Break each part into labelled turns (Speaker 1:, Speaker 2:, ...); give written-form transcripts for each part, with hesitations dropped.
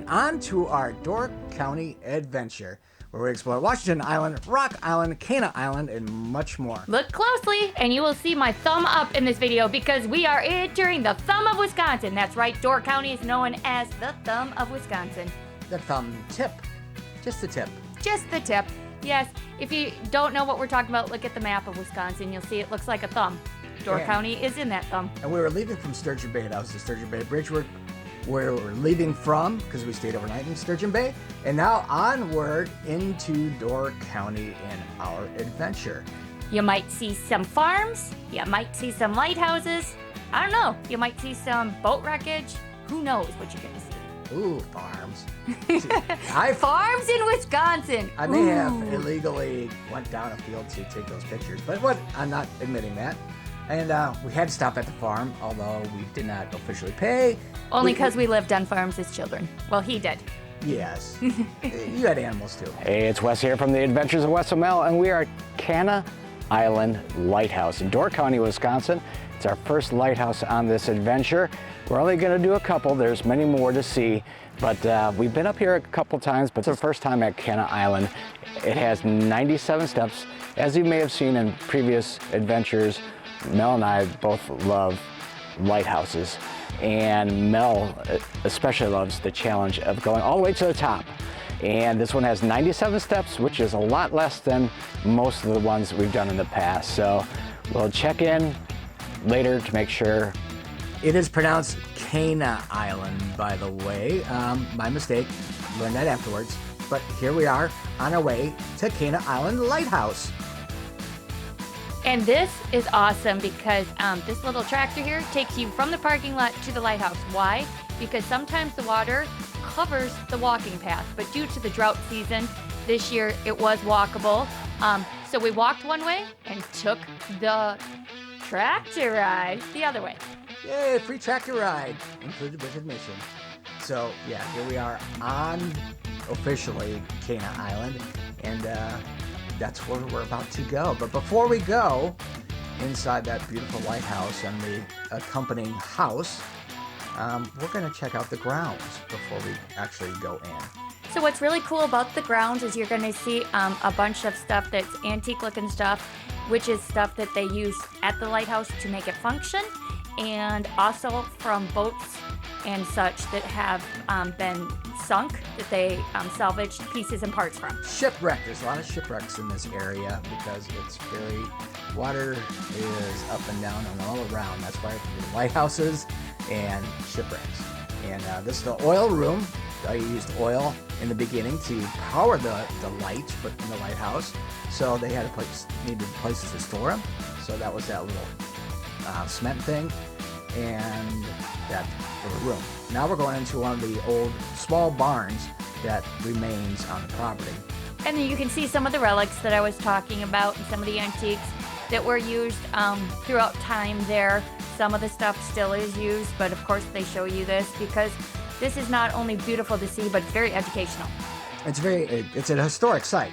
Speaker 1: on to our Door County adventure, where we explore Washington Island, Rock Island, Cana Island, and much more.
Speaker 2: Look closely, and you will see my thumb up in this video because we are entering the thumb of Wisconsin. That's right, Door County is known as the thumb of Wisconsin.
Speaker 1: The thumb tip. Just the tip.
Speaker 2: Just the tip. Yes, if you don't know what we're talking about, look at the map of Wisconsin. You'll see it looks like a thumb. Door County is in that thumb.
Speaker 1: And we were leaving from Sturgeon Bay. That was the Sturgeon Bay Bridge where we're leaving from, because we stayed overnight in Sturgeon Bay. And now onward into Door County in our adventure.
Speaker 2: You might see some farms. You might see some lighthouses. I don't know. You might see some boat wreckage. Who knows what you're going to see.
Speaker 1: Ooh, farms.
Speaker 2: Farms in Wisconsin.
Speaker 1: I may have illegally went down a field to take those pictures, but what? I'm not admitting that. And we had to stop at the farm, although we did not officially pay.
Speaker 2: Only because we lived on farms as children. Well, he did.
Speaker 1: Yes. You had animals too.
Speaker 3: Hey, it's Wes here from the Adventures of Wesandmel, and we are at Cana Island Lighthouse in Door County, Wisconsin. It's our first lighthouse on this adventure. We're only going to do a couple. There's many more to see, but we've been up here a couple times, but it's the first time at Cana Island. It has 97 steps. As you may have seen in previous adventures, Mel and I both love lighthouses, and Mel especially loves the challenge of going all the way to the top. And this one has 97 steps, which is a lot less than most of the ones we've done in the past. So we'll check in later to make sure.
Speaker 1: It is pronounced Cana Island, by the way. My mistake. Learned that afterwards. But here we are on our way to Cana Island Lighthouse.
Speaker 2: And this is awesome because this little tractor here takes you from the parking lot to the lighthouse. Why? Because sometimes the water covers the walking path, but due to the drought season, this year it was walkable. So we walked one way and took the tractor ride the other way.
Speaker 1: Yay, free tractor ride, included with admission. So yeah, here we are on officially Cana Island, and that's where we're about to go. But before we go inside that beautiful lighthouse and the accompanying house, we're going to check out the grounds before we actually go in.
Speaker 2: So what's really cool about the grounds is you're going to see a bunch of stuff that's antique looking stuff, which is stuff that they use at the lighthouse to make it function, and also from boats and such that have been sunk, that they salvaged pieces and parts from.
Speaker 1: Shipwreck. There's a lot of shipwrecks in this area because it's very, water is up and down and all around. That's why there's lighthouses and shipwrecks. And this is the oil room. I used oil in the beginning to power the light, but in the lighthouse. So they had needed places to store them. So that was that little cement thing and that little room. Now we're going into one of the old small barns that remains on the property.
Speaker 2: And then you can see some of the relics that I was talking about and some of the antiques that were used throughout time there. Some of the stuff still is used, but of course they show you this because this is not only beautiful to see, but it's very educational.
Speaker 1: It's an historic site,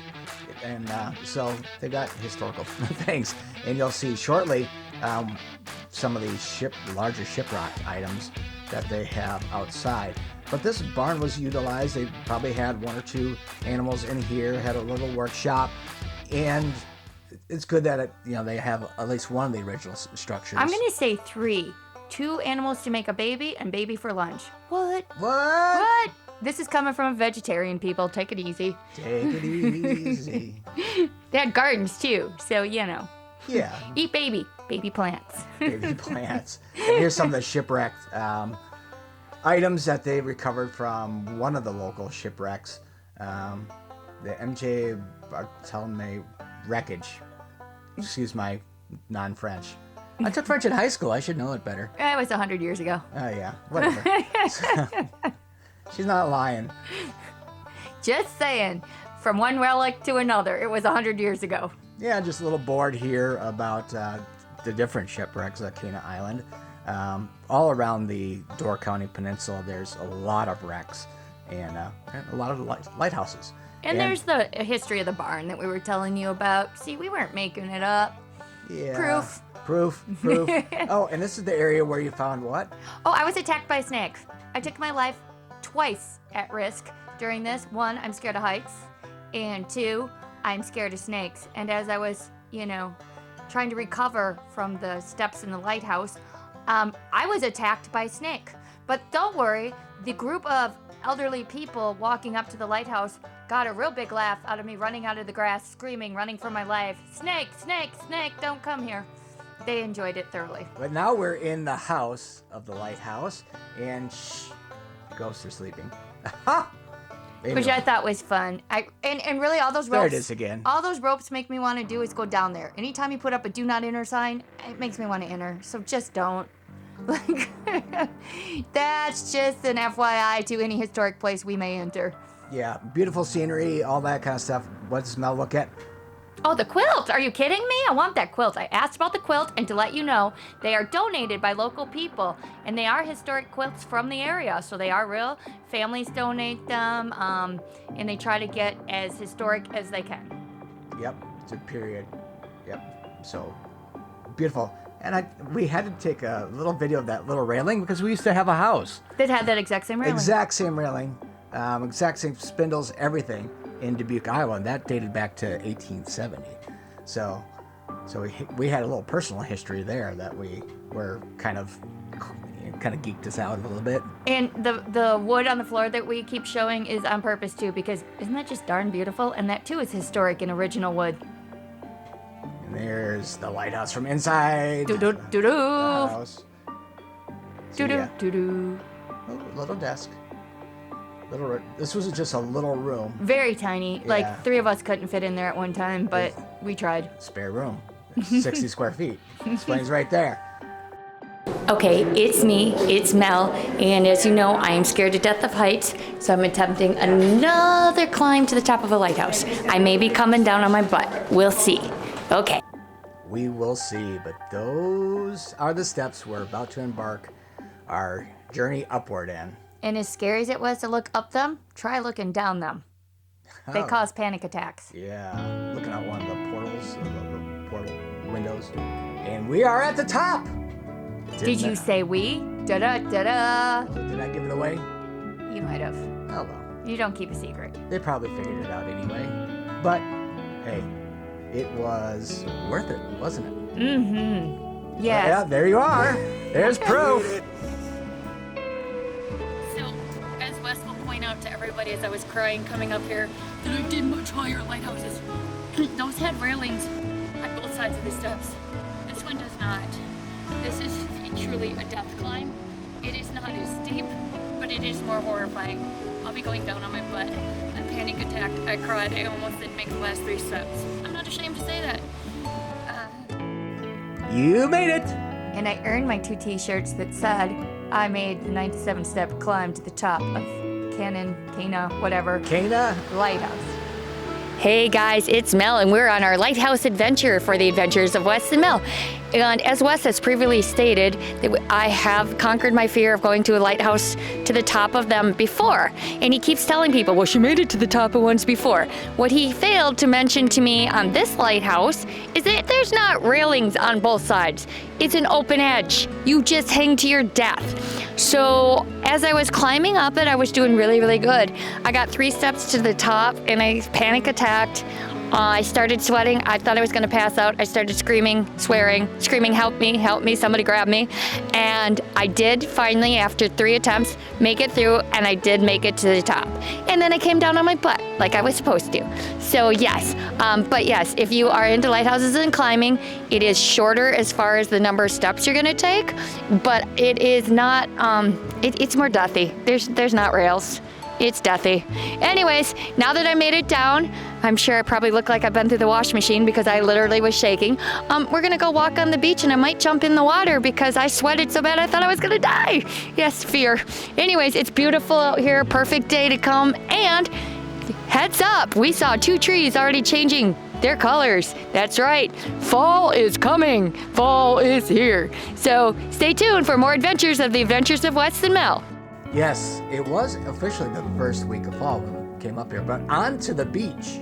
Speaker 1: and so they got historical things, and you'll see shortly some of these larger shipwreck items that they have outside. But this barn was utilized. They probably had one or two animals in here, had a little workshop, and it's good that they have at least one of the original structures.
Speaker 2: I'm going to say 3. 2 animals to make a baby and baby for lunch. What?
Speaker 1: What?
Speaker 2: This is coming from a vegetarian, people. Take it easy.
Speaker 1: Take it easy.
Speaker 2: They had gardens too, so
Speaker 1: Yeah.
Speaker 2: Eat baby plants.
Speaker 1: Baby plants. And here's some of the shipwrecked items that they recovered from one of the local shipwrecks. The MJ Barthelme wreckage. Excuse my non-French. I took French in high school. I should know it better.
Speaker 2: It was 100 years ago.
Speaker 1: Oh, yeah. Whatever. She's not lying.
Speaker 2: Just saying. From one relic to another. It was 100 years ago.
Speaker 1: Yeah, just a little board here about the different shipwrecks at Cana Island. All around the Door County Peninsula, there's a lot of wrecks and a lot of lighthouses.
Speaker 2: And there's the history of the barn that we were telling you about. See, we weren't making it up.
Speaker 1: Yeah.
Speaker 2: Proof.
Speaker 1: Oh, and this is the area where you found what?
Speaker 2: Oh, I was attacked by snakes. I took my life twice at risk during this. One, I'm scared of heights, and two, I'm scared of snakes. And as I was, trying to recover from the steps in the lighthouse, I was attacked by a snake. But don't worry, the group of elderly people walking up to the lighthouse got a real big laugh out of me running out of the grass, screaming, running for my life, "Snake, snake, snake, don't come here." They enjoyed it thoroughly.
Speaker 1: But now we're in the house of the lighthouse, and ghosts are sleeping.
Speaker 2: Which I thought was fun. And really all those ropes.
Speaker 1: There it is again.
Speaker 2: All those ropes make me want to do is go down there. Anytime you put up a do not enter sign, it makes me want to enter. So just don't. Like, that's just an FYI to any historic place we may enter.
Speaker 1: Yeah, beautiful scenery, all that kind of stuff. What does Mel look at?
Speaker 2: Oh, the quilt! Are you kidding me? I want that quilt. I asked about the quilt, and to let you know, they are donated by local people, and they are historic quilts from the area, so they are real. Families donate them, and they try to get as historic as they can.
Speaker 1: Yep, it's a period. Yep, so beautiful. And we had to take a little video of that little railing because we used to have a house.
Speaker 2: That had that exact same railing.
Speaker 1: Exact same railing, exact same spindles, everything. In Dubuque, Iowa, and that dated back to 1870. So we had a little personal history there that we were kind of geeked us out a little bit.
Speaker 2: And the wood on the floor that we keep showing is on purpose too, because isn't that just darn beautiful? And that too is historic and original wood.
Speaker 1: And there's the lighthouse from inside.
Speaker 2: Do-do, do-do.
Speaker 1: The house.
Speaker 2: Do-do, do-do.
Speaker 1: Oh, little desk. This was just a little room.
Speaker 2: Very tiny.
Speaker 1: Yeah.
Speaker 2: Like 3 of us couldn't fit in there at one time, but we tried.
Speaker 1: Spare room. 60 square feet. Explains right there.
Speaker 2: Okay, it's me, it's Mel, and as you know, I am scared to death of heights, so I'm attempting another climb to the top of a lighthouse. I may be coming down on my butt. We'll see. Okay.
Speaker 1: We will see, but those are the steps we're about to embark our journey upward in.
Speaker 2: And as scary as it was to look up them, try looking down them. They cause panic attacks.
Speaker 1: Yeah, looking out one of the portals, the portal windows, and we are at the top.
Speaker 2: Did you say we? Da-da-da-da.
Speaker 1: Did I give it away?
Speaker 2: You might have.
Speaker 1: Oh well.
Speaker 2: You don't keep a secret.
Speaker 1: They probably figured it out anyway. But hey, it was worth it, wasn't it?
Speaker 2: Mm-hmm. Yes.
Speaker 1: Yeah, there you are. There's proof.
Speaker 2: Out to everybody as I was crying coming up here that I did much higher lighthouses. Those had railings on both sides of the steps. This one does not. This is truly a death climb. It is not as steep, but it is more horrifying. I'll be going down on my butt. I panic attacked. I cried. I almost didn't make the last 3 steps. I'm not ashamed to say that.
Speaker 1: You made it.
Speaker 2: And I earned my 2 t-shirts that said I made the 97-step climb to the top of Cana, whatever.
Speaker 1: Cana
Speaker 2: Lighthouse. Hey guys, it's Mel, and we're on our lighthouse adventure for the Adventures of Wes and Mel. And as Wes has previously stated, I have conquered my fear of going to a lighthouse to the top of them before. And he keeps telling people, well, she made it to the top of ones before. What he failed to mention to me on this lighthouse is that there's not railings on both sides. It's an open edge. You just hang to your death. So as I was climbing up it, I was doing really, really good. I got 3 steps to the top and I panic attacked. I started sweating. I thought I was going to pass out. I started screaming, swearing, screaming, help me, somebody grab me. And I did finally, after 3 attempts, make it through, and I did make it to the top. And then I came down on my butt like I was supposed to. So yes, but yes, if you are into lighthouses and climbing, it is shorter as far as the number of steps you're going to take, but it is not, it's more deathy. There's not rails. It's deathy. Anyways, now that I made it down, I'm sure I probably look like I've been through the wash machine because I literally was shaking. We're gonna go walk on the beach and I might jump in the water because I sweated so bad I thought I was gonna die. Yes, fear. Anyways, it's beautiful out here, perfect day to come, and heads up, we saw 2 trees already changing their colors. That's right, fall is coming. Fall is here. So stay tuned for more adventures of the Adventures of Wes and Mel.
Speaker 1: Yes, it was officially the first week of fall when we came up here, but on to the beach.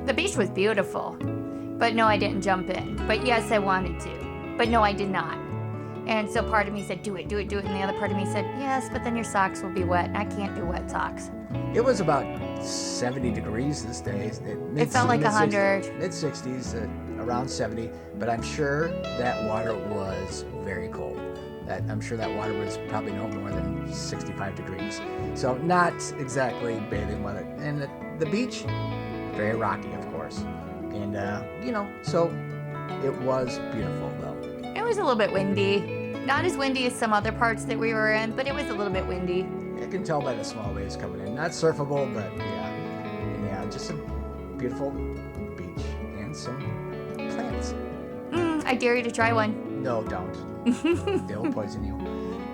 Speaker 2: The beach was beautiful, but no, I didn't jump in. But yes, I wanted to, but no, I did not. And so part of me said, do it, do it, do it. And the other part of me said, yes, but then your socks will be wet. And I can't do wet socks.
Speaker 1: It was about 70 degrees this day.
Speaker 2: It felt like 100.
Speaker 1: Mid-60s, around 70. But I'm sure that water was very cold. I'm sure that water was probably no more than 65 degrees. So not exactly bathing weather. And the beach, very rocky, of course. And, so it was beautiful, though.
Speaker 2: It was a little bit windy. Not as windy as some other parts that we were in, but it was a little bit windy.
Speaker 1: You can tell by the small waves coming in. Not surfable, but yeah, just a beautiful beach and some plants.
Speaker 2: I dare you to try one.
Speaker 1: No, don't. They'll poison you.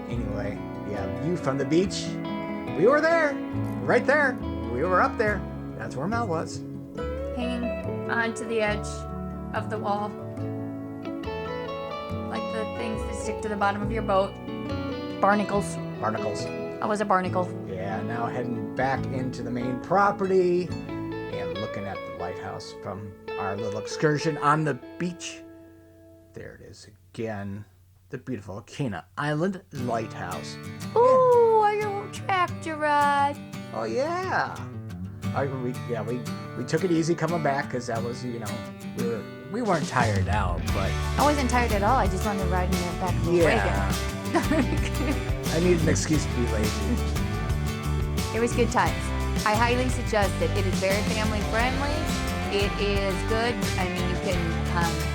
Speaker 1: Anyway, yeah, view from the beach. We were there, right there. We were up there. That's where Mel was.
Speaker 2: Hanging onto the edge of the wall. Like the things that stick to the bottom of your boat. Barnacles.
Speaker 1: Barnacles.
Speaker 2: I was a barnacle.
Speaker 1: Yeah, now heading back into the main property and looking at the lighthouse from our little excursion on the beach. There it is again. The beautiful Cana Island Lighthouse.
Speaker 2: Ooh, our old tractor ride.
Speaker 1: Oh yeah. We took it easy coming back because that was, we weren't tired out, but
Speaker 2: I wasn't tired at all. I just wanted to ride in the back of the wagon.
Speaker 1: I needed an excuse to be lazy.
Speaker 2: It was good times. I highly suggest it. It is very family friendly. It is good. I mean, you can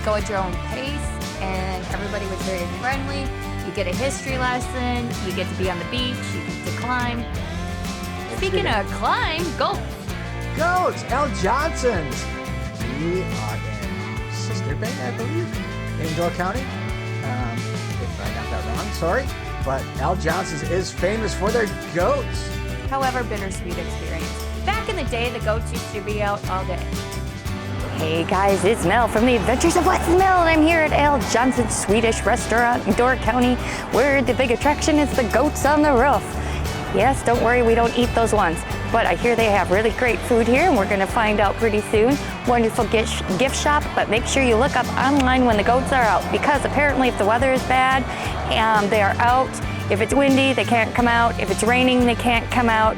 Speaker 2: go at your own pace, and everybody was very friendly. You get a history lesson. You get to be on the beach. You get to climb. Speaking of climb, goats.
Speaker 1: L. Johnson's. We are in Sister Bay, I believe, in Door County. If I got that wrong, sorry. But L. Johnson's is famous for their goats.
Speaker 2: However, bittersweet experience. Back in the day, the goats used to be out all day. Hey guys, it's Mel from the Adventures of Wes and Mel, and I'm here at L. Johnson's Swedish restaurant in Door County, where the big attraction is the goats on the roof. Yes, don't worry, we don't eat those ones. But I hear they have really great food here, and we're going to find out pretty soon. Wonderful gift shop, but make sure you look up online when the goats are out, because apparently if the weather is bad, they are out. If it's windy, they can't come out. If it's raining, they can't come out.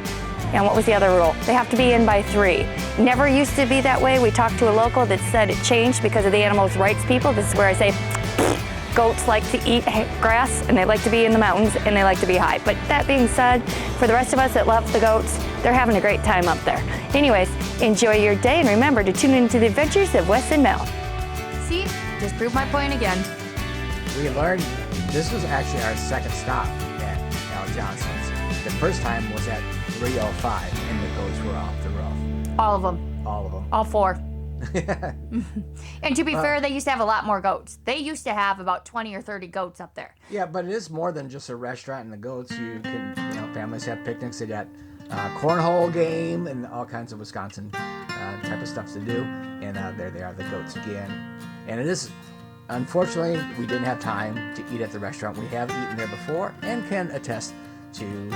Speaker 2: And what was the other rule? They have to be in by 3. Never used to be that way. We talked to a local that said it changed because of the animals' rights people. This is where I say, goats like to eat grass, and they like to be in the mountains, and they like to be high. But that being said, for the rest of us that love the goats, they're having a great time up there. Anyways, enjoy your day, and remember to tune into the Adventures of Wes and Mel. See, just proved my point again.
Speaker 1: We learned this was actually our second stop at L. Johnson's. The first time was at 305, and the goats were off the roof.
Speaker 2: All of them.
Speaker 1: All of them.
Speaker 2: All 4. And to be fair, they used to have a lot more goats. They used to have about 20 or 30 goats up there.
Speaker 1: Yeah, but it is more than just a restaurant and the goats. You can, families have picnics. They got cornhole game and all kinds of Wisconsin type of stuff to do. And there they are, the goats again. And it is, unfortunately, we didn't have time to eat at the restaurant. We have eaten there before and can attest to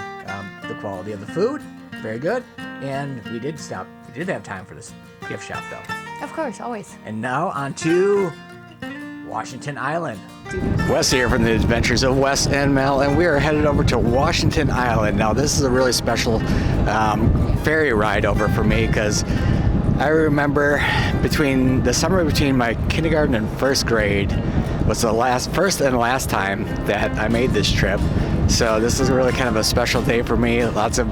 Speaker 1: the quality of the food. Very good. And we did stop. We did have time for this gift shop, though.
Speaker 2: Of course, always.
Speaker 1: And now on to Washington Island.
Speaker 3: Wes here from the Adventures of Wes and Mel, and we are headed over to Washington Island. Now, this is a really special ferry ride over for me because I remember the summer between my kindergarten and first grade was the first and last time that I made this trip. So this is really kind of a special day for me. Lots of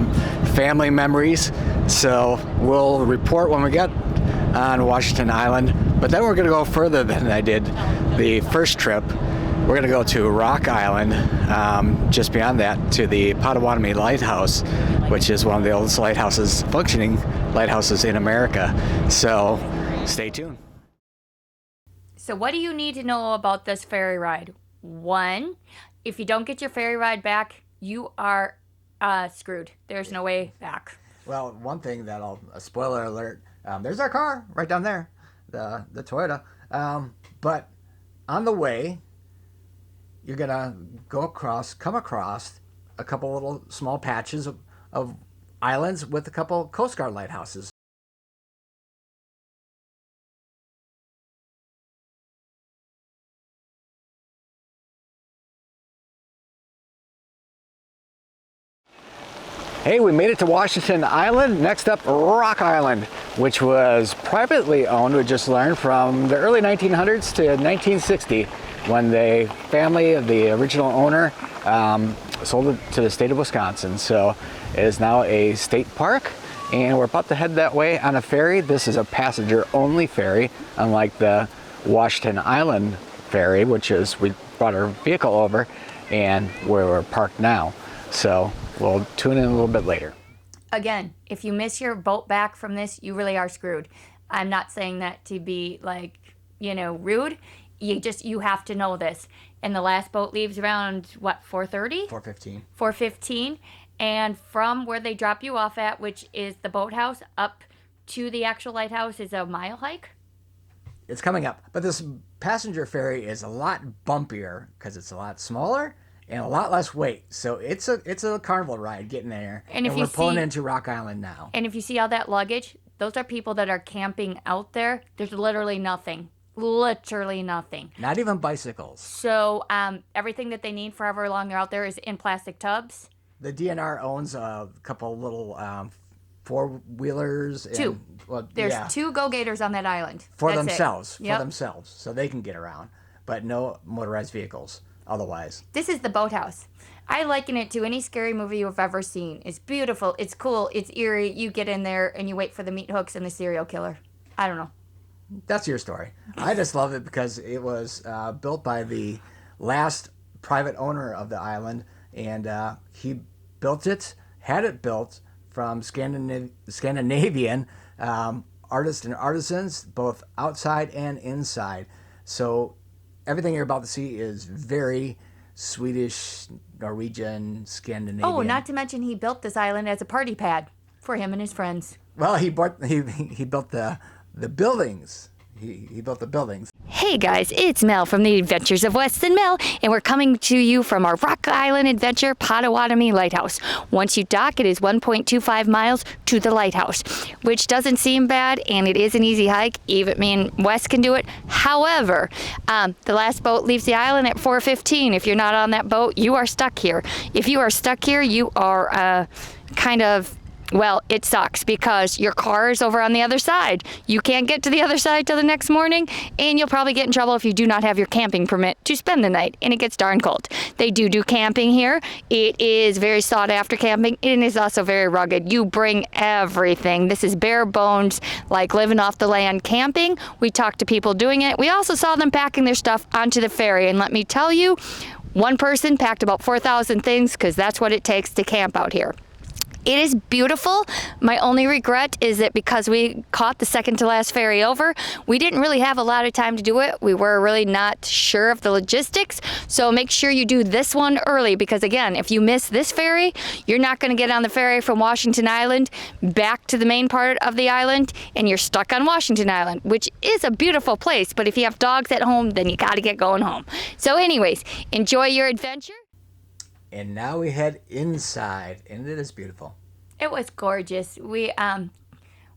Speaker 3: family memories. So we'll report when we get on Washington Island. But then we're going to go further than I did the first trip. We're going to go to Rock Island, just beyond that, to the Potawatomi Lighthouse, which is one of the oldest functioning lighthouses in America. So stay tuned.
Speaker 2: So what do you need to know about this ferry ride? 1, if you don't get your ferry ride back, you are screwed. There's no way back.
Speaker 1: Well, one thing a spoiler alert, there's our car right down there, the Toyota. But on the way, you're going to come across a couple little small patches of islands with a couple Coast Guard lighthouses.
Speaker 3: Hey, we made it to Washington Island. Next up, Rock Island, which was privately owned, we just learned, from the early 1900s to 1960, when the family of the original owner sold it to the state of Wisconsin. So it is now a state park, and we're about to head that way on a ferry. This is a passenger-only ferry, unlike the Washington Island ferry, which is, we brought our vehicle over and where we're parked now. So we'll tune in a little bit later.
Speaker 2: Again, if you miss your boat back from this, you really are screwed. I'm not saying that to be like, rude. You have to know this. And the last boat leaves around, what, 4:30?
Speaker 1: 4:15.
Speaker 2: 4:15. And from where they drop you off at, which is the boathouse, up to the actual lighthouse is a mile hike.
Speaker 1: It's coming up. But this passenger ferry is a lot bumpier because it's a lot smaller and a lot less weight. So it's a carnival ride getting there.
Speaker 2: And if
Speaker 1: we're pulling
Speaker 2: see,
Speaker 1: into Rock Island now.
Speaker 2: And if you see all that luggage, those are people that are camping out there. There's literally nothing. Literally nothing.
Speaker 1: Not even bicycles.
Speaker 2: So everything that they need for however long they're out there is in plastic tubs.
Speaker 1: The DNR owns a couple little four-wheelers.
Speaker 2: Two. There's 2 go-gators on that island.
Speaker 1: For
Speaker 2: That's
Speaker 1: themselves.
Speaker 2: Yep.
Speaker 1: For themselves. So they can get around. But no motorized vehicles otherwise.
Speaker 2: This is the boathouse. I liken it to any scary movie you've ever seen. It's beautiful. It's cool. It's eerie. You get in there and you wait for the meat hooks and the serial killer. I don't know.
Speaker 1: That's your story. I just love it because it was built by the last private owner of the island. And he built it, had it built from Scandinavian artists and artisans, both outside and inside. So everything you're about to see is very Swedish, Norwegian, Scandinavian.
Speaker 2: Oh, not to mention he built this island as a party pad for him and his friends.
Speaker 1: Well, he built the buildings. He built the buildings.
Speaker 2: Hey guys, it's Mel from the Adventures of Wes and Mel, and we're coming to you from our Rock Island adventure, Potawatomi Lighthouse. Once you dock, it is 1.25 miles to the lighthouse, which doesn't seem bad, and it is an easy hike. Even me and Wes can do it. However, the last boat leaves the island at 4:15. If you're not on that boat, you are stuck here. If you are stuck here, you are well, it sucks because your car is over on the other side. You can't get to the other side till the next morning, and you'll probably get in trouble if you do not have your camping permit to spend the night, and it gets darn cold. They do camping here. It is very sought after camping, and it is also very rugged. You bring everything. This is bare bones, like living off the land camping. We talked to people doing it. We also saw them packing their stuff onto the ferry, and let me tell you, one person packed about 4,000 things because that's what it takes to camp out here. It is beautiful. My only regret is that because we caught the second to last ferry over, we didn't really have a lot of time to do it. We were really not sure of the logistics. So make sure you do this one early because again, if you miss this ferry, you're not going to get on the ferry from Washington Island back to the main part of the island and you're stuck on Washington Island, which is a beautiful place. But if you have dogs at home, then you got to get going home. So anyways, enjoy your adventure.
Speaker 1: And now we head inside, and it is beautiful.
Speaker 2: It was gorgeous. We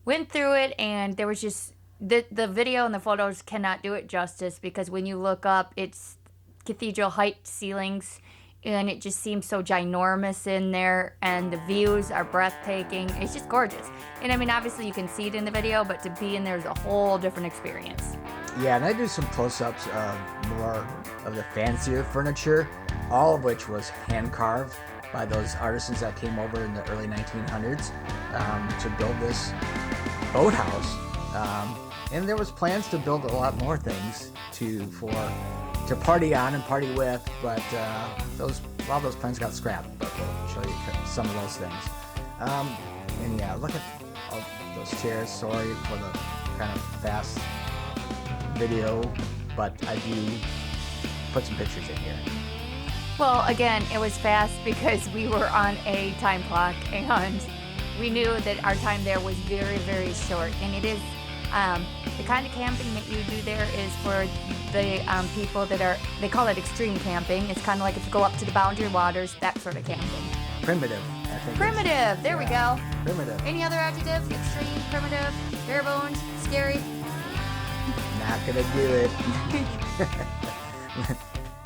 Speaker 2: went through it, and there was just the video and the photos cannot do it justice because when you look up, it's cathedral height ceilings, and it just seems so ginormous in there, and the views are breathtaking. It's just gorgeous. And I mean, obviously you can see it in the video, but to be in there is a whole different experience.
Speaker 1: Yeah, and I do some close-ups of more of the fancier furniture, all of which was hand-carved by those artisans that came over in the early 1900s to build this boathouse. And there was plans to build a lot more things to party on and party with, but a lot of those plans got scrapped. But we'll show you some of those things. And yeah, look at all those chairs. Sorry for the kind of fast video, but I do put some pictures in here.
Speaker 2: Well, again, it was fast because we were on a time clock and we knew that our time there was very, very short. And it is the kind of camping that you do there is for the people that they call it extreme camping. It's kind of like if you go up to the boundary waters, that sort of camping.
Speaker 1: Primitive, I think.
Speaker 2: Primitive, there we go.
Speaker 1: Primitive.
Speaker 2: Any other adjectives? Extreme, primitive, bare bones, scary?
Speaker 1: Not gonna do it.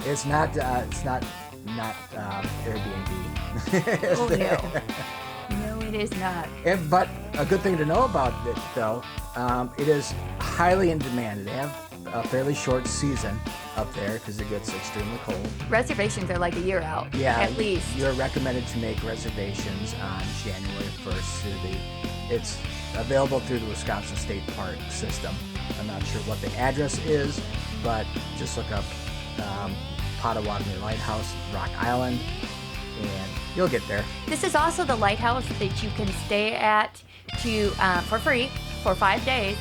Speaker 1: It's not Airbnb.
Speaker 2: Oh, no. It is not.
Speaker 1: But a good thing to know about it, though, it is highly in demand. They have a fairly short season up there because it gets extremely cold.
Speaker 2: Reservations are like a year out.
Speaker 1: Yeah,
Speaker 2: At least.
Speaker 1: You're recommended to make reservations on January 1st it's available through the Wisconsin State Park system. I'm not sure what the address is, but just look up Potawatomi Lighthouse, Rock Island, and you'll get there.
Speaker 2: This is also the lighthouse that you can stay at for free for 5 days.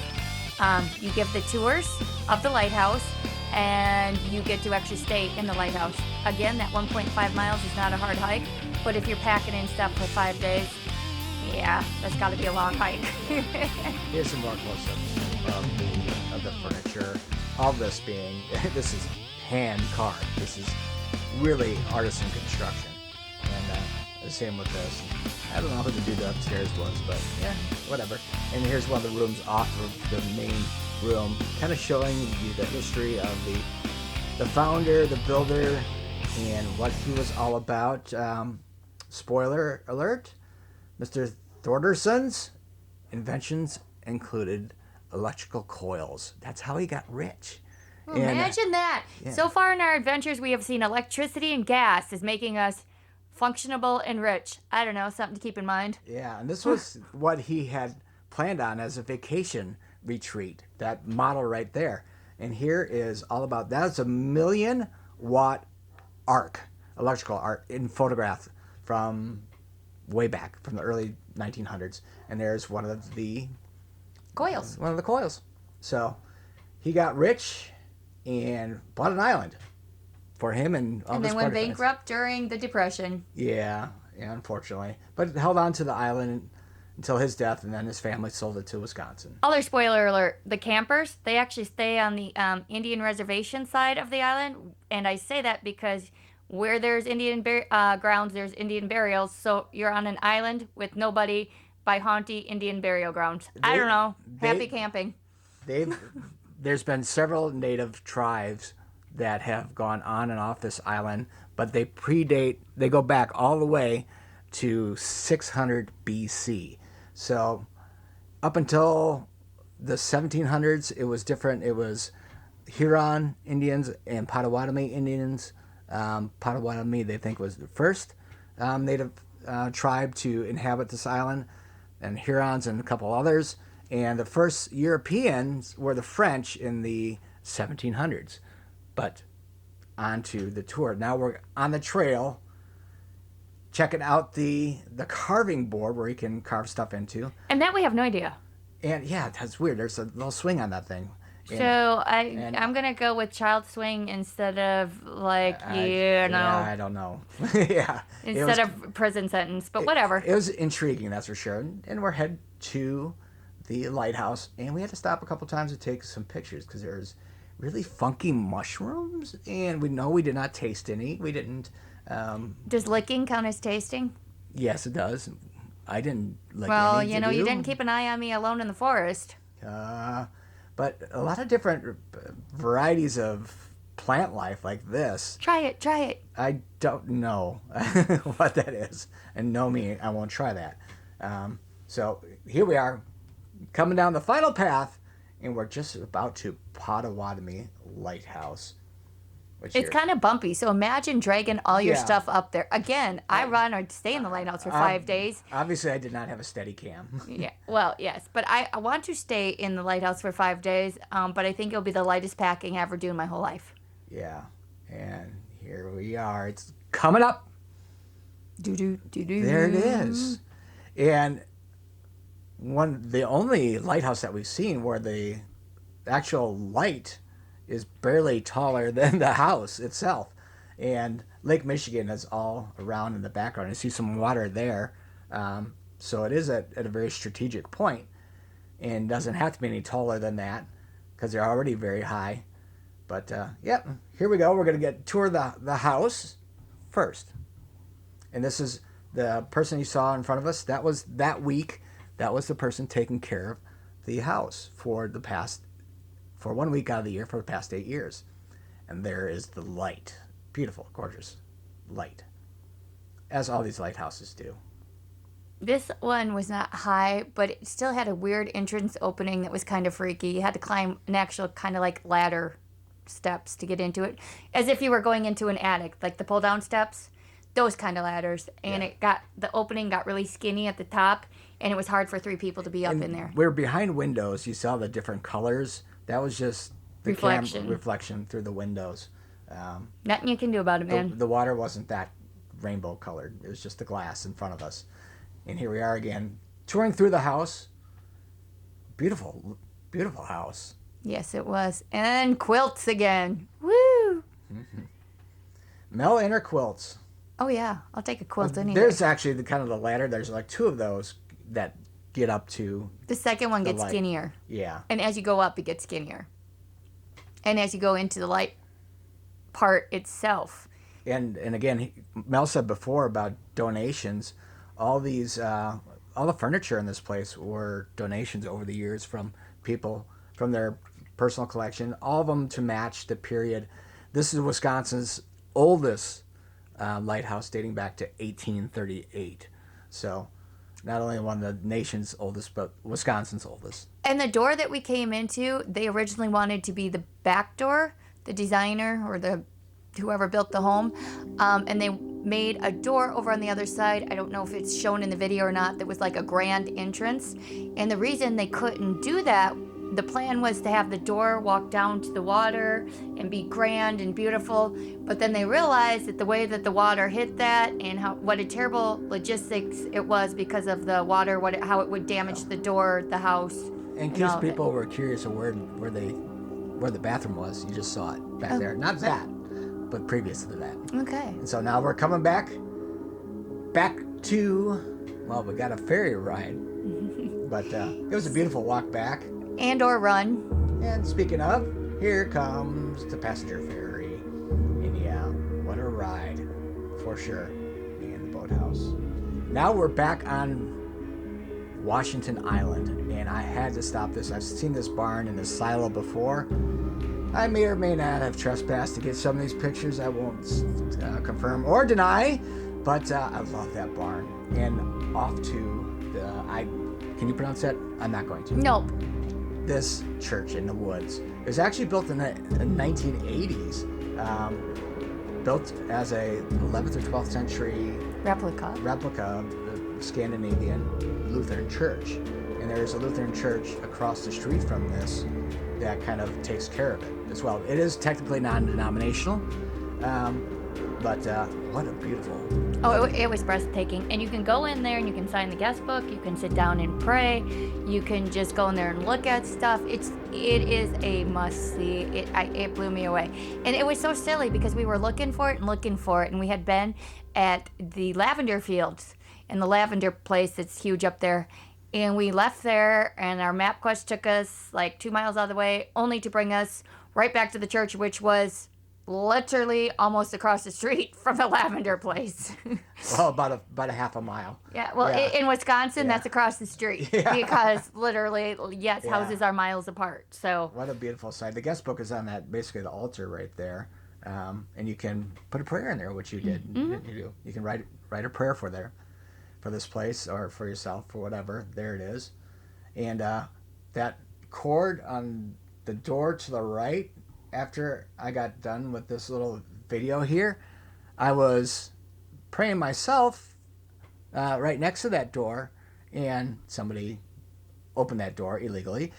Speaker 2: You give the tours of the lighthouse, and you get to actually stay in the lighthouse. Again, that 1.5 miles is not a hard hike, but if you're packing in stuff for 5 days, yeah, that's got to be a long hike.
Speaker 1: Here's some more close-ups of the furniture. All this this is hand carved. This is really artisan construction. And the same with this. I don't know who the dude upstairs was, but yeah, whatever. And here's one of the rooms off of the main room, kind of showing you the history of the founder, the builder, and what he was all about. Spoiler alert, Mr. Thorderson's inventions included electrical coils. That's how he got rich.
Speaker 2: Well, imagine that.
Speaker 1: Yeah.
Speaker 2: So far in our adventures, we have seen electricity and gas is making us functionable and rich. I don't know, something to keep in mind.
Speaker 1: Yeah, and this was what he had planned on as a vacation retreat, that model right there. And here is all about that. It's a 1,000,000-watt arc, electrical arc, in photograph from way back, from the early 1900s. And there's one of the
Speaker 2: Coils.
Speaker 1: One of the coils. So he got rich and bought an island for him and all
Speaker 2: And
Speaker 1: his
Speaker 2: then went
Speaker 1: partners.
Speaker 2: bankrupt during the Depression.
Speaker 1: Yeah, unfortunately. But held on to the island until his death, and then his family sold it to Wisconsin.
Speaker 2: Other spoiler alert, the campers, they actually stay on the Indian reservation side of the island. And I say that because where there's Indian grounds, there's Indian burials. So you're on an island with nobody by haunty Indian burial grounds. I don't know. Happy camping.
Speaker 1: There's been several native tribes that have gone on and off this island, but they go back all the way to 600 BC. So up until the 1700s, it was different. It was Huron Indians and Potawatomi Indians. Potawatomi, they think, was the first native tribe to inhabit this island, and Hurons and a couple others. And the first Europeans were the French in the 1700s. But on to the tour. Now we're on the trail, checking out the carving board where you can carve stuff into.
Speaker 2: And that we have no idea.
Speaker 1: And yeah, that's weird. There's a little swing on that thing.
Speaker 2: So I'm going to go with child swing instead of
Speaker 1: I don't know. Yeah.
Speaker 2: Instead of prison sentence, but whatever.
Speaker 1: It was intriguing, that's for sure. And we're headed to the lighthouse, and we had to stop a couple times to take some pictures because there's really funky mushrooms, and we did not taste any. We didn't.
Speaker 2: Does licking count as tasting?
Speaker 1: Yes, it does. I didn't lick
Speaker 2: Well,
Speaker 1: any.
Speaker 2: you didn't keep an eye on me alone in the forest.
Speaker 1: But a lot of different varieties of plant life like this.
Speaker 2: Try it.
Speaker 1: I don't know what that is. And know me, I won't try that. So here we are, coming down the final path, and we're just about to Potawatomi Lighthouse.
Speaker 2: It's kind of bumpy, so imagine dragging all your
Speaker 1: Yeah.
Speaker 2: stuff up there. Again, I run or stay in the lighthouse for 5 days.
Speaker 1: Obviously, I did not have a steady cam.
Speaker 2: Yeah, well, yes, but I want to stay in the lighthouse for 5 days, but I think it'll be the lightest packing I ever do in my whole life.
Speaker 1: Yeah, and here we are. It's coming up.
Speaker 2: Do-do-do-do.
Speaker 1: There it is. And the only lighthouse that we've seen where the actual light is barely taller than the house itself. And Lake Michigan is all around in the background. I see some water there. So it is at a very strategic point and doesn't have to be any taller than that because they're already very high. But, yep, here we go. We're going to tour the house first. And this is the person you saw in front of us. That was that week. That was the person taking care of the house for 1 week out of the year for the past 8 years. And there is the light. Beautiful, gorgeous light. As all these lighthouses do.
Speaker 2: This one was not high, but it still had a weird entrance opening that was kind of freaky. You had to climb an actual kind of like ladder steps to get into it, as if you were going into an attic, like the pull down steps, those kind of ladders. And the opening got really skinny at the top, and it was hard for 3 people to be up in there.
Speaker 1: We're behind windows. You saw the different colors. That was just the reflection through the windows.
Speaker 2: Nothing you can do about it, man.
Speaker 1: The water wasn't that rainbow colored. It was just the glass in front of us. And here we are again, touring through the house. Beautiful, beautiful house.
Speaker 2: Yes, it was. And quilts again. Woo!
Speaker 1: Mel and her quilts.
Speaker 2: Oh, yeah. I'll take a quilt anyway.
Speaker 1: There's actually the kind of the ladder. There's like 2 of those that get up to...
Speaker 2: The second one gets skinnier.
Speaker 1: Yeah.
Speaker 2: And as you go up, it gets skinnier. And as you go into the light part itself.
Speaker 1: And again, Mel said before about donations. All these, all the furniture in this place were donations over the years from people, from their personal collection, all of them to match the period. This is Wisconsin's oldest lighthouse, dating back to 1838. So not only one of the nation's oldest, but Wisconsin's oldest.
Speaker 2: And the door that we came into, they originally wanted to be the back door, the designer or whoever built the home, and they made a door over on the other side. I don't know if it's shown in the video or not. That was like a grand entrance. And the reason they couldn't do that, the plan was to have the door walk down to the water and be grand and beautiful. But then they realized that the way that the water hit that and what a terrible logistics it was because of the water, how it would damage the door, the house.
Speaker 1: In case people were curious of where the bathroom was, you just saw it back there. Not that, but previous to that.
Speaker 2: Okay.
Speaker 1: And so now we're coming back to, well, we got a ferry ride, but it was a beautiful walk back.
Speaker 2: And or run.
Speaker 1: And speaking of, here comes the passenger ferry. And yeah, what a ride, for sure. And the boathouse. Now we're back on Washington Island, and I had to stop this. I've seen this barn and this silo before. I may or may not have trespassed to get some of these pictures. I won't confirm or deny, but I love that barn. And off to can you pronounce that? I'm not going to.
Speaker 2: Nope.
Speaker 1: This church in the woods. It was actually built in the 1980s. Built as a 11th or 12th century replica of the Scandinavian Lutheran church. And there's a Lutheran church across the street from this that kind of takes care of it as well. It is technically non-denominational, but what a beautiful...
Speaker 2: Oh, it was breathtaking. And you can go in there and you can sign the guest book. You can sit down and pray. You can just go in there and look at stuff. It is a must-see. It blew me away. And it was so silly because we were looking for it, and we had been at the lavender fields and the lavender place that's huge up there. And we left there, and our map quest took us like 2 miles out of the way, only to bring us right back to the church, which was literally almost across the street from the lavender place.
Speaker 1: Well, about a half a mile.
Speaker 2: Yeah, well, yeah. In Wisconsin, that's across the street. Yeah. Because literally, yes, houses are miles apart. So
Speaker 1: what a beautiful sight. The guest book is on that, basically the altar right there. And you can put a prayer in there, which you did. Mm-hmm. You can write a prayer for this place or for yourself, for whatever. There it is. And that cord on the door to the right, after I got done with this little video here, I was praying myself right next to that door, and somebody opened that door illegally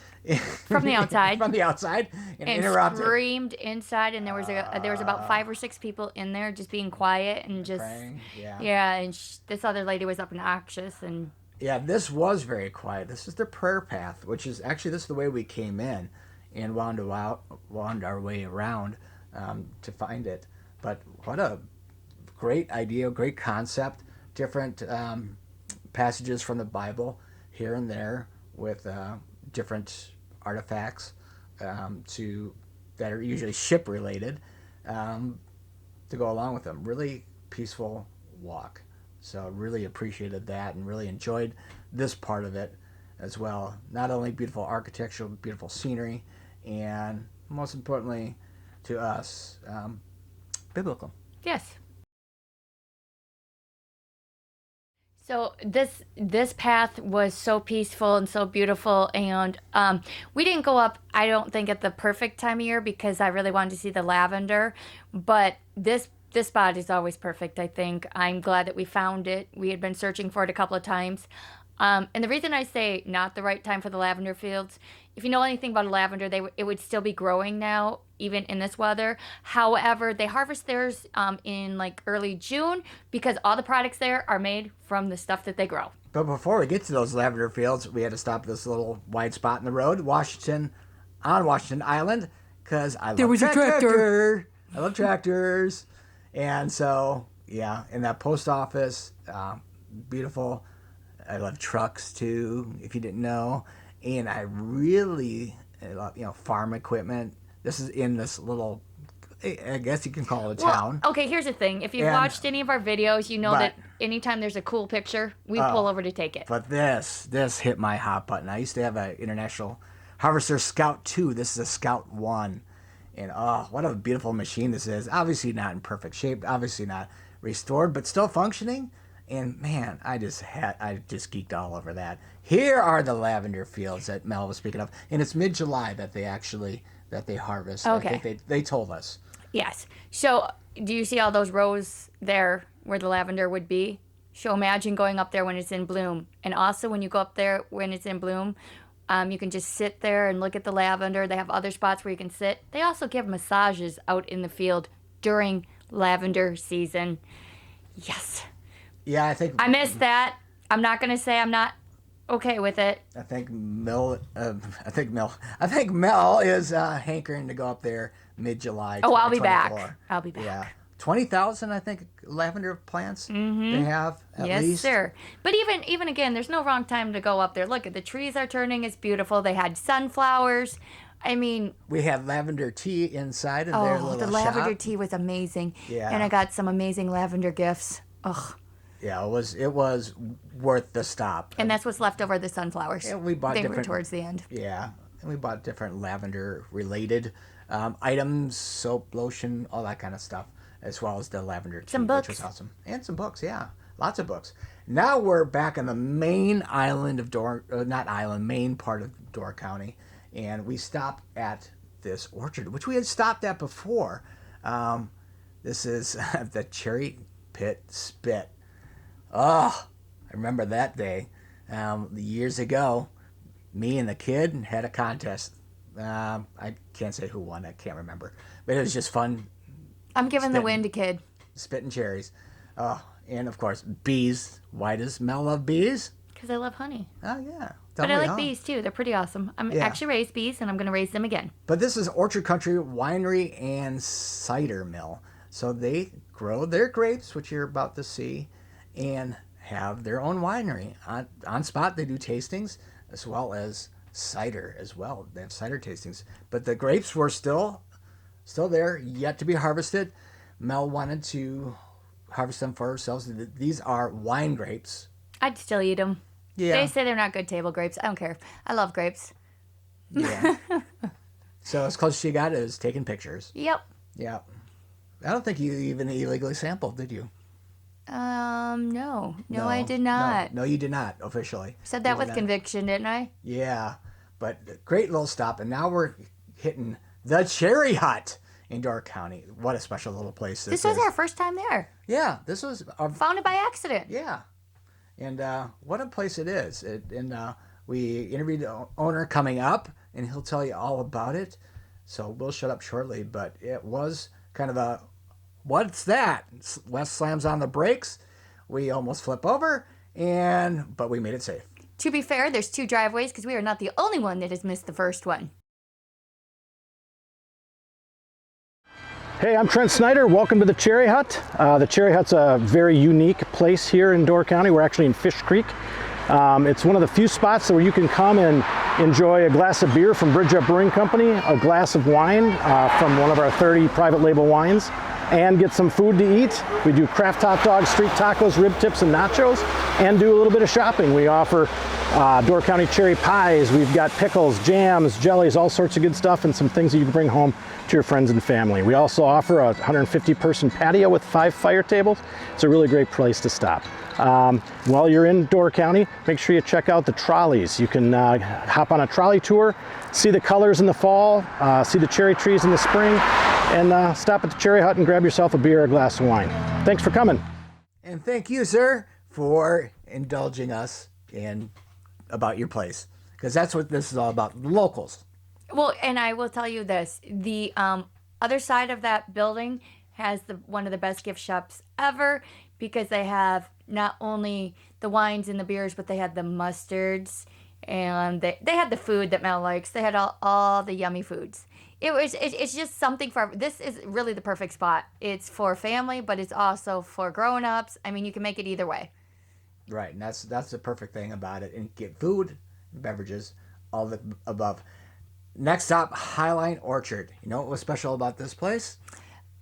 Speaker 2: from the outside.
Speaker 1: From the outside, and interrupted.
Speaker 2: Screamed inside, and there was about 5 or 6 people in there just being quiet and just
Speaker 1: praying.
Speaker 2: And this other lady was obnoxious and.
Speaker 1: Yeah, this was very quiet. This is the prayer path, which is actually this is the way we came in. And wound our way around to find it. But what a great idea, great concept. Different passages from the Bible here and there with different artifacts that are usually ship related to go along with them. Really peaceful walk. So really appreciated that and really enjoyed this part of it as well. Not only beautiful architecture, beautiful scenery, and most importantly to us, biblical.
Speaker 2: Yes. So this path was so peaceful and so beautiful, and we didn't go up, I don't think, at the perfect time of year because I really wanted to see the lavender, but this spot is always perfect, I think. I'm glad that we found it. We had been searching for it a couple of times. And the reason I say not the right time for the lavender fields, if you know anything about a lavender, it would still be growing now, even in this weather. However, they harvest theirs in like early June because all the products there are made from the stuff that they grow.
Speaker 1: But before we get to those lavender fields, we had to stop at this little wide spot in the road, Washington Island, because I love
Speaker 2: a tractor.
Speaker 1: I love tractors. And so, yeah, in that post office, beautiful. I love trucks too, if you didn't know. And I really love, farm equipment. This is in this little, I guess you can call it a town.
Speaker 2: Okay, here's the thing. If you've watched any of our videos, you know that anytime there's a cool picture, we pull over to take it.
Speaker 1: But this hit my hot button. I used to have an International Harvester Scout 2. This is a Scout 1. And what a beautiful machine this is. Obviously not in perfect shape, obviously not restored, but still functioning. And man, I just geeked all over that. Here are the lavender fields that Mel was speaking of, and it's mid-July that they harvest.
Speaker 2: Okay.
Speaker 1: I think they told us.
Speaker 2: Yes. So, do you see all those rows there where the lavender would be? So imagine going up there when it's in bloom, and also when you go up there when it's in bloom, you can just sit there and look at the lavender. They have other spots where you can sit. They also give massages out in the field during lavender season. Yes.
Speaker 1: Yeah, I think
Speaker 2: I missed that. I'm not going to say I'm not okay with it.
Speaker 1: I think Mel is hankering to go up there mid-July.
Speaker 2: Oh, I'll be back. I'll be back.
Speaker 1: Yeah, 20,000 I think lavender plants they have at
Speaker 2: yes,
Speaker 1: least.
Speaker 2: Yes, sir. But even again, there's no wrong time to go up there. Look at the trees are turning. It's beautiful. They had sunflowers. I mean,
Speaker 1: we had lavender tea inside of their little
Speaker 2: the lavender tea was amazing.
Speaker 1: Yeah,
Speaker 2: and I got some amazing lavender gifts. Ugh.
Speaker 1: Yeah, it was worth the stop.
Speaker 2: And that's what's left over the sunflowers.
Speaker 1: And we bought
Speaker 2: they were towards the end.
Speaker 1: Yeah, and we bought different lavender related items, soap, lotion, all that kind of stuff, as well as the lavender tea,
Speaker 2: some books,
Speaker 1: which was awesome, and some books. Yeah, lots of books. Now we're back on the main island of main part of Door County, and we stopped at this orchard, which we had stopped at before. This is the Cherry Pit Spit. Oh, I remember that day. Years ago, me and the kid had a contest. I can't say who won. I can't remember. But it was just fun.
Speaker 2: I'm giving the win to kid.
Speaker 1: Spitting cherries. Oh, and of course, bees. Why does Mel love bees?
Speaker 2: Because I love honey.
Speaker 1: Oh, yeah.
Speaker 2: But I like bees, too. They're pretty awesome. I'm actually raised bees, and I'm going to raise them again.
Speaker 1: But this is Orchard Country Winery and Cider Mill. So they grow their grapes, which you're about to see, and have their own winery. On spot, they do tastings as well as cider as well. They have cider tastings. But the grapes were still there, yet to be harvested. Mel wanted to harvest them for ourselves. These are wine grapes.
Speaker 2: I'd still eat them.
Speaker 1: Yeah.
Speaker 2: They say they're not good table grapes. I don't care. I love grapes.
Speaker 1: Yeah. So as close as you got is taking pictures.
Speaker 2: Yep.
Speaker 1: Yeah. I don't think you even illegally sampled, did you?
Speaker 2: No, I did not.
Speaker 1: No, you did not officially.
Speaker 2: Said that with conviction, didn't I?
Speaker 1: Yeah, but great little stop, and now we're hitting the Cherry Hut in Door County. What a special little place this is.
Speaker 2: This was our first time there.
Speaker 1: Yeah, this was
Speaker 2: found it by accident.
Speaker 1: Yeah, and what a place it is. We interviewed the owner coming up, and he'll tell you all about it. So we'll shut up shortly, but it was kind of a what's that? Wes slams on the brakes. We almost flip over, but we made it safe.
Speaker 2: To be fair, there's 2 driveways because we are not the only one that has missed the first one.
Speaker 3: Hey, I'm Trent Snyder. Welcome to the Cherry Hut. The Cherry Hut's a very unique place here in Door County. We're actually in Fish Creek. It's one of the few spots where you can come and enjoy a glass of beer from Bridge Up Brewing Company, a glass of wine from one of our 30 private label wines, and get some food to eat. We do craft hot dogs, street tacos, rib tips, and nachos, and do a little bit of shopping. We offer
Speaker 4: Door County cherry pies. We've got pickles, jams, jellies, all sorts of good stuff, and some things that you can bring home to your friends and family. We also offer a 150-person patio with 5 fire tables. It's a really great place to stop. While you're in Door County, make sure you check out the trolleys. You can hop on a trolley tour, see the colors in the fall, see the cherry trees in the spring, and stop at the Cherry Hut and grab yourself a beer or a glass of wine. Thanks for coming.
Speaker 1: And thank you, sir, for indulging us in about your place, because that's what this is all about, the locals.
Speaker 2: Well, and I will tell you this, the other side of that building has one of the best gift shops ever, because they have not only the wines and the beers, but they had the mustards, and they had the food that Mel likes. They had all the yummy foods. It's just something for, this is really the perfect spot. It's for family, but it's also for grown-ups. I mean, you can make it either way.
Speaker 1: Right, and that's the perfect thing about it. And get food, beverages, all the above. Next up, Highline Orchard. You know what was special about this place?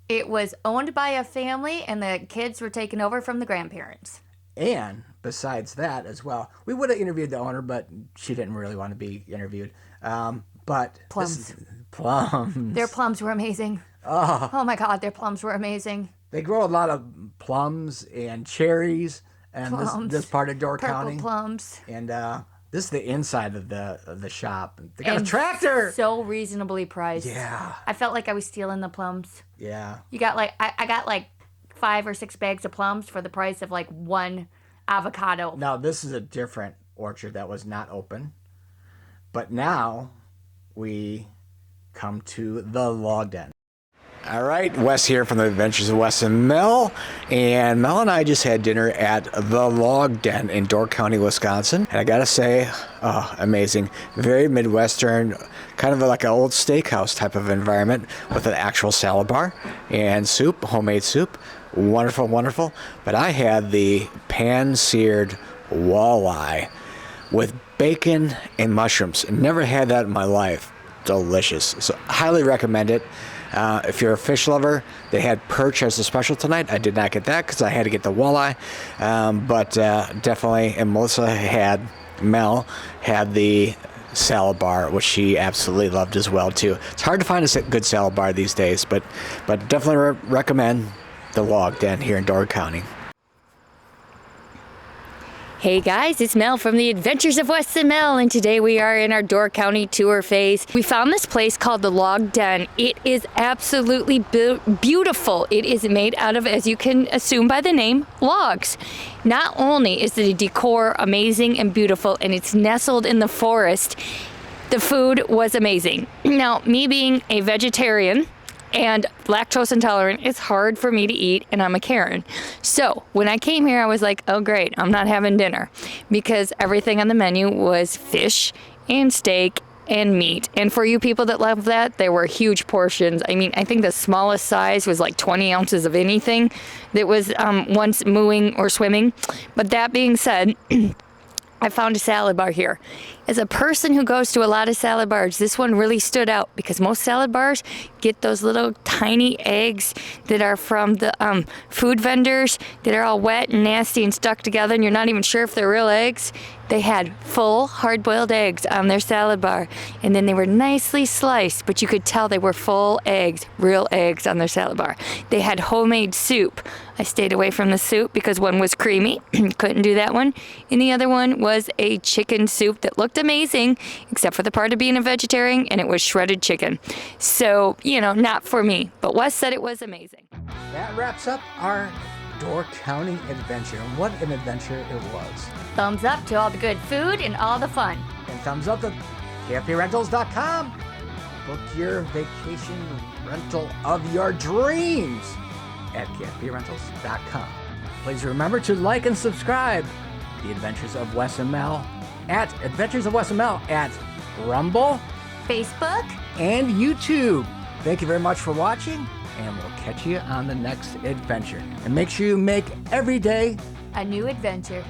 Speaker 2: It was owned by a family, and the kids were taken over from the grandparents.
Speaker 1: And besides that as well, we would have interviewed the owner, but she didn't really want to be interviewed. But
Speaker 2: Plums.
Speaker 1: Plums.
Speaker 2: Their plums were amazing. Oh my God, their plums were amazing.
Speaker 1: They grow a lot of plums and cherries, and this part of Door
Speaker 2: Purple
Speaker 1: County.
Speaker 2: plums.
Speaker 1: And this is the inside of the shop. They got a tractor.
Speaker 2: So reasonably priced.
Speaker 1: Yeah.
Speaker 2: I felt like I was stealing the plums.
Speaker 1: Yeah.
Speaker 2: You got like, I got like 5 or 6 bags of plums for the price of like 1 avocado.
Speaker 1: Now, this is a different orchard that was not open. But now we come to the log den. All right, Wes here from the Adventures of Wes and Mel. And Mel and I just had dinner at the Log Den in Door County, Wisconsin. And I gotta say, amazing. Very Midwestern, kind of like an old steakhouse type of environment with an actual salad bar and soup, homemade soup. Wonderful, wonderful. But I had the pan-seared walleye with bacon and mushrooms. Never had that in my life. Delicious. So highly recommend it. If you're a fish lover, they had perch as a special tonight. I did not get that because I had to get the walleye. But definitely, and Mel had the salad bar, which she absolutely loved as well too. It's hard to find a good salad bar these days, but definitely recommend the Log Den here in Door County.
Speaker 2: Hey guys, it's Mel from the Adventures of Wes and Mel, and today we are in our Door County tour phase. We found this place called the Log Den. It is absolutely beautiful. It is made out of, as you can assume by the name, logs. Not only is the decor amazing and beautiful, and it's nestled in the forest, the food was amazing. Now, me being a vegetarian and lactose intolerant, it's hard for me to eat, and I'm a Karen. So when I came here, I was like, oh great, I'm not having dinner, because everything on the menu was fish and steak and meat. And for you people that love that, there were huge portions. I mean, I think the smallest size was like 20 ounces of anything that was once mooing or swimming. But that being said, I found a salad bar here. As a person who goes to a lot of salad bars, this one really stood out, because most salad bars get those little tiny eggs that are from the food vendors that are all wet and nasty and stuck together, and you're not even sure if they're real eggs. They had full hard-boiled eggs on their salad bar, and then they were nicely sliced, but you could tell they were full eggs, real eggs on their salad bar. They had homemade soup. I stayed away from the soup because one was creamy, couldn't do that one, and the other one was a chicken soup that looked amazing, except for the part of being a vegetarian, and it was shredded chicken. So, you know, not for me, but Wes said it was amazing.
Speaker 1: That wraps up our Door County adventure, and what an adventure it was.
Speaker 2: Thumbs up to all the good food and all the fun.
Speaker 1: And thumbs up to KFPRentals.com. Book your vacation rental of your dreams at KFPRentals.com. Please remember to like and subscribe The Adventures of Wes and Mel at Adventures of Wes and Mel at Rumble,
Speaker 2: Facebook,
Speaker 1: and YouTube. Thank you very much for watching, and we'll catch you on the next adventure. And make sure you make every day
Speaker 2: a new adventure.